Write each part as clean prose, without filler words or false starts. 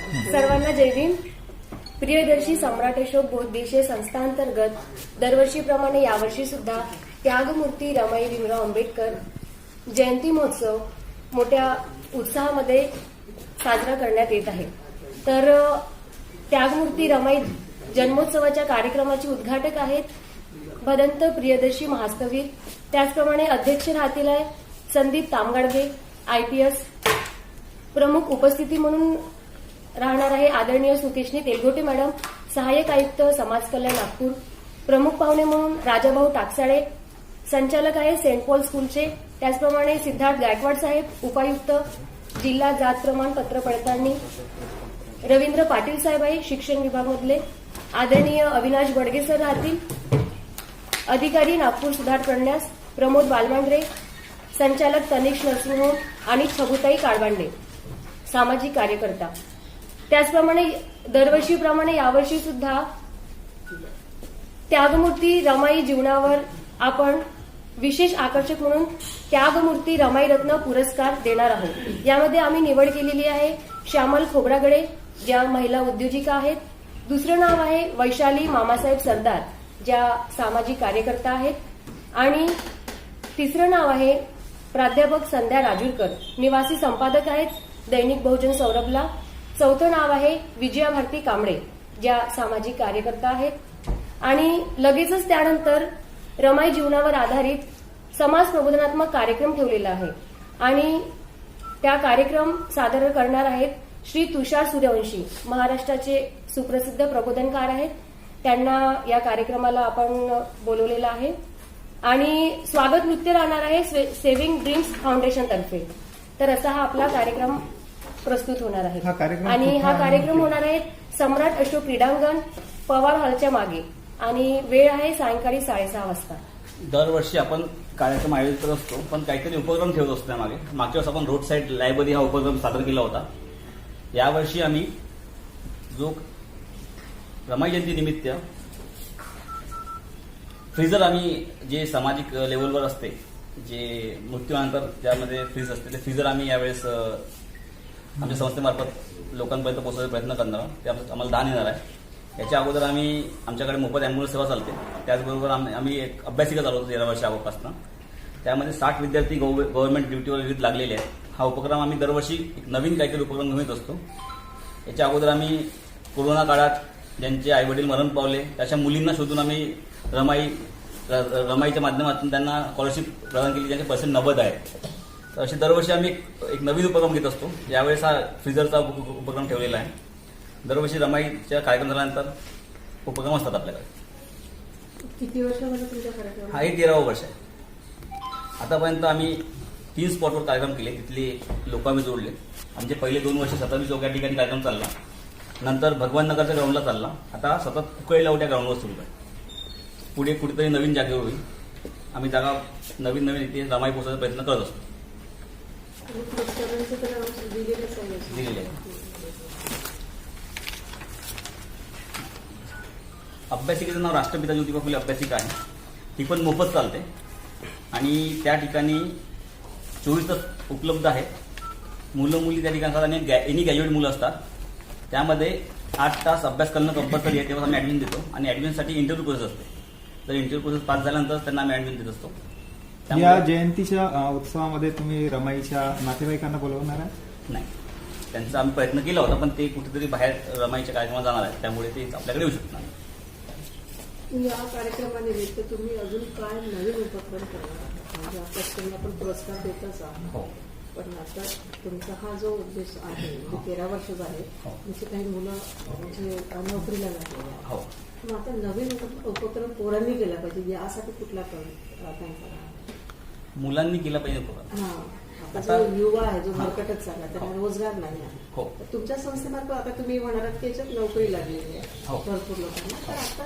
सर्वांना जय भीम. प्रियदर्शी सम्राट अशोक बौद्धिक संस्थांतर्गत दरवर्षीप्रमाणे यावर्षी सुद्धा त्यागमूर्ती रमाई भीमराव आंबेडकर जयंती महोत्सव मोठ्या उत्साहामध्ये साजरा करण्यात येत आहे. तर त्यागमूर्ती रमाई जन्मोत्सवाच्या कार्यक्रमाचे उद्घाटक आहेत भदंत प्रियदर्शी महास्तवीर. त्याचप्रमाणे अध्यक्ष राहतील आहे संदीप तामगाडगे IPS. प्रमुख उपस्थिती म्हणून राहणार आहे आदरणीय सुकेशनी तेलगोटे मॅडम, सहाय्यक आयुक्त समाज कल्याण नागपूर. प्रमुख पाहुणे म्हणून राजाभाऊ टाकसाळे, संचालक आहे सेंट पॉल स्कूलचे. त्याचप्रमाणे सिद्धार्थ गायकवाड साहेब, उपायुक्त जिल्हा जात प्रमाणपत्र पडताळणी. रवींद्र पाटील साहेब आहे शिक्षण विभागामधले. आदरणीय अविनाश बडगे सर राहतील. अधिकारी नागपूर सुधार प्रन्यास प्रमोद बालमांढरे, संचालक तनिष नर्सिंग होम आणि छगुताई काळबांडे, सामाजिक कार्यकर्ता. त्याचप्रमाणे दरवर्षीप्रमाणे यावर्षी सुद्धा त्यागमूर्ती रमाई जीवनावर आपण विशेष आकर्षक म्हणून त्यागमूर्ती रमाई रत्न पुरस्कार देणार आहोत. यामध्ये आम्ही निवड केलेली आहे श्यामल खोब्रागडे, ज्या महिला उद्योजिका आहेत. दुसरं नाव आहे वैशाली मामासाहेब सरदार, ज्या सामाजिक कार्यकर्ता आहेत. आणि तिसरं नाव आहे प्राध्यापक संध्या राजूरकर, निवासी संपादक आहेत दैनिक बहुजन सौरभला. चौथं नाव आहे विजया भारती कांबळे, ज्या सामाजिक कार्यकर्ता आहेत. आणि लगेचच त्यानंतर रमाई जीवनावर आधारित समाज प्रबोधनात्मक कार्यक्रम ठेवलेला आहे आणि त्या कार्यक्रम सादर करणार आहेत श्री तुषार सूर्यवंशी, महाराष्ट्राचे सुप्रसिद्ध प्रबोधनकार आहेत. त्यांना या कार्यक्रमाला आपण बोलवलेलं आहे. आणि स्वागत नृत्य राहणार आहे सेव्हिंग ड्रीम्स फाउंडेशन तर्फे. तर असा हा आपला कार्यक्रम प्रस्तुत होणार आहे. आणि हा कार्यक्रम होणार आहे सम्राट अशोक क्रीडांगण पवार हॉलच्या मागे आणि वेळ आहे सायंकाळी 6:30 वाजता. दरवर्षी आपण कार्यक्रम आयोजित करत असतो, पण काहीतरी उपक्रम ठेवत असतो त्यामागे. मागच्या वेळेस आपण रोड साईड लायब्ररी हा उपक्रम सादर केला होता. यावर्षी आम्ही जो रमाई जयंती निमित्त फ्रीजर आम्ही जे सामाजिक लेवलवर असते, जे मृत्यूनंतर ज्यामध्ये फ्रीज असते, ते फ्रीजर आम्ही यावेळेस आमच्या संस्थेमार्फत लोकांपर्यंत पोहोचवायचा प्रयत्न करणार आहोत. ते आम्हाला दान येणार आहे. याच्या अगोदर आमच्याकडे मोफत अँब्युलन्स सेवा चालते. त्याचबरोबर आम्ही एक अभ्यासिका चालवतो 13 वर्ष अगोदरपासून. त्यामध्ये 60 विद्यार्थी गव्हर्नमेंट ड्युटीवर विविध लागलेले आहेत. हा उपक्रम आम्ही दरवर्षी एक नवीन काहीतरी उपक्रम घेत असतो. याच्या अगोदर आम्ही कोरोना काळात ज्यांचे आईवडील मरण पावले त्याच्या मुलींना शोधून आम्ही रमाईच्या माध्यमातून त्यांना स्कॉलरशिप प्रदान केली, ज्यांचे पर्सेंट 90 आहे. तर असे दरवर्षी आम्ही एक नवीन उपक्रम घेत असतो. यावेळेस हा फ्रीजरचा उपक्रम ठेवलेला आहे. दरवर्षी रमाईच्या कार्यक्रम झाल्यानंतर उपक्रम असतात आपल्याकडे. किती वर्षामध्ये तुमच्या कार्यक्रम? हा 13वा वर्ष आहे. आतापर्यंत आम्ही 3 स्पॉटवर कार्यक्रम केले, तिथले लोक आम्ही जोडले. आमचे पहिले 2 वर्ष 27 चौक या ठिकाणी कार्यक्रम चालला. नंतर भगवान नगरच्या ग्राउंडला चालला. आता सतत उकळी लावट्या ग्राउंडवर सुरू आहे. पुढे कुठेतरी नवीन जागेवर होईल. आम्ही जागा नवीन इथे रमाई पोहोचण्याचा प्रयत्न करत असतो. दिलेले आहे. अभ्यासिकेचं नाव राष्ट्रपिता ज्योतिबा फुले अभ्यासिका आहे. ती पण मोफत चालते आणि त्या ठिकाणी 24 तास उपलब्ध आहे. मुलं मुली त्या ठिकाणी असतात आणि एनी ग्रॅज्युएट मुलं असतात. त्यामध्ये 8 तास अभ्यास करणं कंपल्सरी आहे. तेव्हा आम्ही ऍडमिशन देतो आणि ऍडमिशनसाठी इंटरव्ह्यू प्रोसेस असते. तर इंटरव्ह्यू प्रोसेस पास झाल्यानंतर त्यांना आम्ही ऍडमिशन देत असतो. या जयंतीच्या उत्सवामध्ये तुम्ही रमाईच्या नातेवाईकांना बोलवणार आहे? नाही, त्यांचा आम्ही प्रयत्न केला होता, पण ते कुठेतरी बाहेर रमाईच्या कार्यक्रमात जाणार आहेत, त्यामुळे ते आपल्याकडे येऊ शकणार नाही. या कार्यक्रमानिमित्त तुम्ही अजून काय नवीन उपक्रम करणार? म्हणजे आता आपण पुरस्कार देतच आहात, हो, पण आता तुमचा हा जो उद्देश आहे, 13 वर्षच आहे, जसे काही मुलं म्हणजे नोकरीला लागलेले आहेत, हो, मग आता नवीन उपक्रम पोरांनी केला पाहिजे, यासाठी कुठला त्यांचा मुलांनी केला पाहिजे उपक्रम. आता जो युवा आहे, जो भरकटत चालला, त्यांना रोजगार नाही आहे. हो, तुमच्या संस्थेमार्फत आता तुम्ही म्हणालात की याच्यात नोकरी लागलेली आहे हो, भरपूर लोकांना. तर आता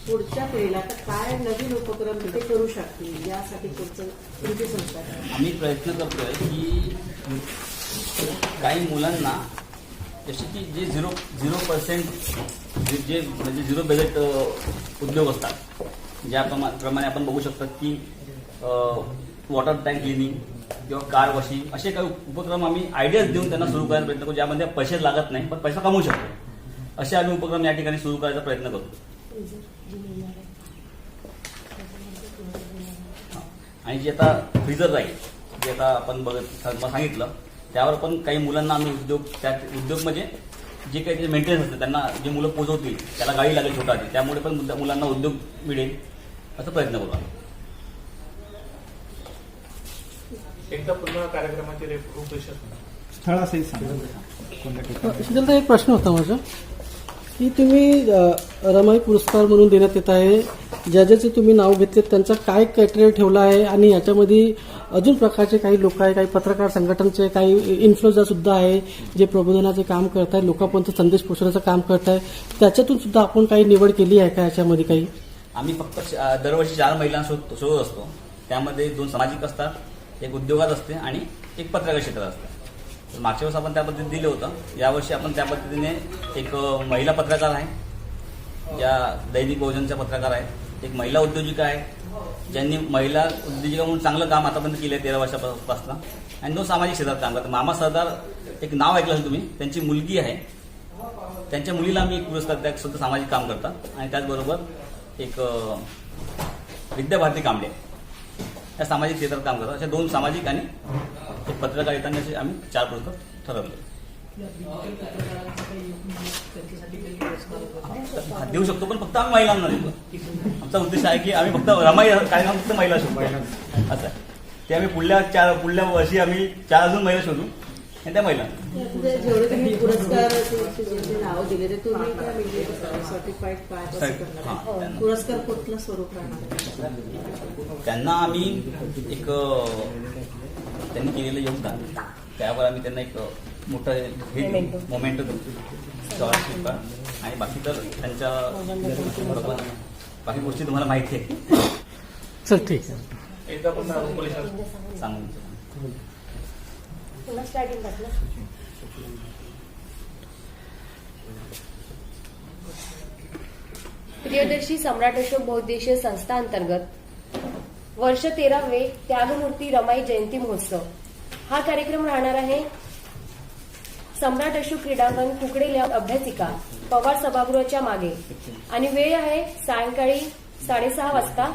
पुढच्या पिढीला आता काय नवीन उपक्रम ते करू शकतील, यासाठी तुमची संस्था आहे? आम्ही प्रयत्न करतोय की काही मुलांना जसे की जे 0% जे म्हणजे 0 बजेट उद्योग असतात, ज्याप्रमाणे आपण बघू शकतात की वॉटर टँक क्लिनिंग, किंवा कार वॉशिंग असे काही उपक्रम आम्ही आयडियाज देऊन त्यांना सुरू करायचा प्रयत्न करू, ज्यामध्ये पैसे लागत नाही पण पैसा कमवू शकतो. असे आम्ही उपक्रम या ठिकाणी सुरू करायचा प्रयत्न करतो. आणि जे आता फ्रीजर राहील, जे आता आपण सांगितलं, त्यावर पण काही मुलांना आम्ही उद्योग म्हणजे जे काही मेंटेनन्स असते त्यांना जे मुलं पोहोचवतील, त्याला गाडी लागेल छोटाची, त्यामुळे पण मुलांना उद्योग मिळेल असा प्रयत्न करू आम्ही. एकदा पुन्हा कार्यक्रमाची रूपरेषा स्थळासहित सांगा कोणत्या ठिकाणी. शीतलता, एक प्रश्न होता माझा की तुम्ही रमाई पुरस्कार म्हणून देण्यात येत आहे, ज्याचे तुम्ही नाव घेतले त्यांचा काय क्रायटेरिया ठेवला आहे आणि याच्यामध्ये अजून प्रकारचे काही लोक आहे, काही पत्रकार संघटनेचे, काही इन्फ्लुएन्सर सुद्धा आहे जे प्रबोधनाचे काम करत आहे, लोकांपर्यंत संदेश पोहोचवण्याचं काम करत आहे, त्याच्यातून सुद्धा आपण काही निवड केली आहे का याच्यामध्ये काही? आम्ही फक्त दरवर्षी 4 महिलांना शोधत असतो. त्यामध्ये 2 सामाजिक असतात, एक उद्योगात असते आणि एक पत्रकार क्षेत्रात असते. मागच्या वेळेस आपण त्या पद्धतीने दिलं होतं. यावर्षी आपण त्या पद्धतीने एक महिला पत्रकार आहे, या दैनिक बहुजनच्या पत्रकार आहेत, एक महिला उद्योजिका आहे ज्यांनी महिला उद्योजिका म्हणून चांगलं काम आतापर्यंत केलं आहे 13 वर्षापासून, आणि 2 सामाजिक क्षेत्रात काम करतात. मामा सरदार एक नाव ऐकलं असेल तुम्ही, त्यांची मुलगी आहे, त्यांच्या मुलीला आम्ही एक पुरस्कार त्या सुद्धा सामाजिक काम करतात. आणि त्याचबरोबर एक विद्याभारती कांबळे या सामाजिक क्षेत्रात काम करतात. अशा 2 सामाजिक आणि एक पत्रकारिता असे आम्ही 4 पुरस्कार ठरवले. देऊ शकतो पण फक्त आम्ही महिलांना देतो. आमचा उद्देश आहे की आम्ही फक्त रमाई कार्यक्रम फक्त महिला शोधू असं आहे. ते आम्ही पुढल्या वर्षी आम्ही 4 अजून महिला शोधू आणि त्या महिलांना. जेवढे तुम्ही पुरस्कार जे नाव दिले ते तुम्ही काय म्हणजे सर्टिफाईड काय कसं करणार आहे? पुरस्कार कुठलं स्वरूप राहणार आहे? त्यांना आम्ही एक त्यांनी केलेलं योगदान, त्यावर आम्ही त्यांना एक मोठं मोमेंटो देतो, स्कॉलरशिप. आणि बाकी तर त्यांच्या बाकी गोष्टी तुम्हाला माहिती आहे. चल ठीक आहे. एकदा पुन्हा रूपरेषा सांगून पुन्हा स्टार्टिंग घातलं. प्रियदर्शी सम्राट अशोक बहुउद्देशीय संस्था अंतर्गत वर्ष 13वे त्यागमूर्ती रमाई जयंती महोत्सव हा कार्यक्रम राहणार आहे सम्राट अशोक क्रीडांगण कुकडे अभ्यासिका पवार सभागृहाच्या मागे, आणि वेळ आहे सायंकाळी 6:30 वाजता.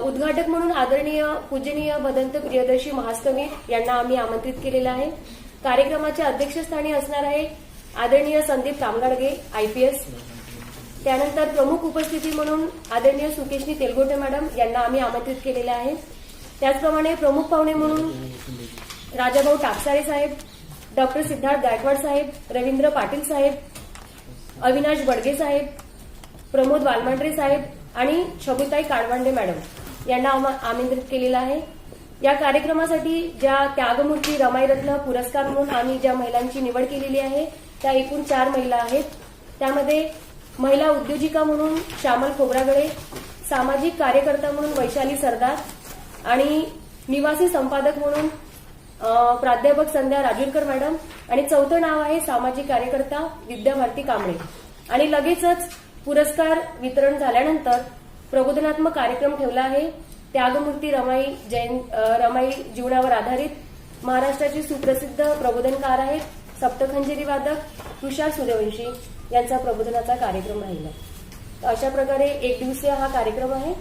उद्घाटक म्हणून आदरणीय पूजनीय भदंत प्रियदर्शी महास्तवी यांना आम्ही आमंत्रित केलेलं आहे. कार्यक्रमाच्या अध्यक्षस्थानी असणार आहे आदरणीय संदीप कामगाडगे IPS. त्यानंतर प्रमुख उपस्थिती म्हणून आदरणीय सुकेशनी तेलगोटे मॅडम यांना आम्ही आमंत्रित केलेले आहे. त्याचप्रमाणे प्रमुख पाहुणे म्हणून राजाभाऊ टाकसाळे साहेब, डॉक्टर सिद्धार्थ गायकवाड साहेब, रवींद्र पाटील साहेब, अविनाश बडगे साहेब, प्रमोद वालमांडरे साहेब आणि छबुताई काळवांडे मॅडम यांना आमंत्रित केलेलं आहे. या कार्यक्रमासाठी ज्या त्यागमूर्ती रमाईरत्न पुरस्कार म्हणून आम्ही ज्या महिलांची निवड केलेली आहे त्या एकूण 4 महिला आहेत. त्यामध्ये महिला उद्योजिका म्हणून श्यामल खोब्रागडे, सामाजिक कार्यकर्ता म्हणून वैशाली सरदार आणि निवासी संपादक म्हणून प्राध्यापक संध्या राजूरकर मॅडम, आणि 4थं नाव आहे सामाजिक कार्यकर्ता विद्याभारती कांबळे. आणि लगेचच पुरस्कार वितरण झाल्यानंतर प्रबोधनात्मक कार्यक्रम ठेवला आहे. त्यागमूर्ती रमाई जीवनावर आधारित महाराष्ट्राचे सुप्रसिद्ध प्रबोधनकार आहेत सप्तखंजरी वादक तुषार सूर्यवंशी यांचा प्रबोधनाचा कार्यक्रम राहिला. अशा प्रकारे 1 दिवसीय हा कार्यक्रम आहे.